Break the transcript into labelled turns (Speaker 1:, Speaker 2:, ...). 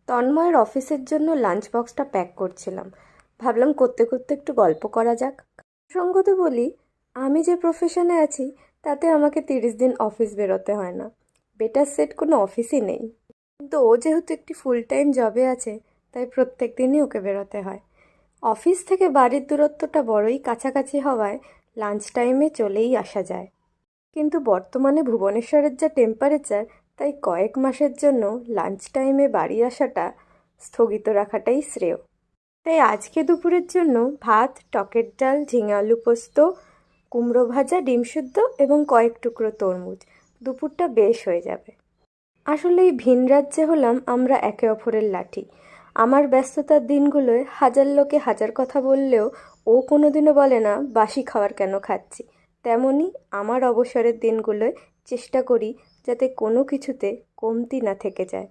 Speaker 1: তন্ময়ের অফিসের জন্য লাঞ্চ বক্সটা প্যাক করছিলাম। ভাবলাম করতে করতে একটু গল্প করা যাক। সঙ্গত বলি, আমি যে প্রফেশনে আছি তাতে আমাকে 30 দিন অফিস বেরোতে হয় না। বেটার সেট কোনো অফিসই নেই। কিন্তু ও যেহেতু একটি ফুল টাইম জবে আছে, তাই প্রত্যেক দিনই ওকে বেরোতে হয়। অফিস থেকে বাড়ির দূরত্বটা বড়ই কাছাকাছি হওয়ায় লাঞ্চ টাইমে চলেই আসা যায়। কিন্তু বর্তমানে ভুবনেশ্বরের যা টেম্পারেচার, তাই কয়েক মাসের জন্য লাঞ্চ টাইমে বাড়ি আসাটা স্থগিত রাখাটাই শ্রেয়। তাই আজকে দুপুরের জন্য ভাত, টকের ডাল, ঝিঙে আলু পোস্ত, কুমড়ো ভাজা, ডিম সিদ্ধ এবং কয়েক টুকরো তরমুজ। দুপুরটা বেশ হয়ে যাবে। আসলে এই ভিন রাজ্যে হলাম আমরা একে অপরের লাঠি। আমার ব্যস্ততার দিনগুলোয় হাজার লোকে হাজার কথা বললেও ও কোনোদিনও বলে না বাসি খাবার কেন খাচ্ছি। তেমনি আমার অবসরের দিনগুলোয় চেষ্টা করি যাতে কোনো কিছুতে কমতি না থেকে যায়।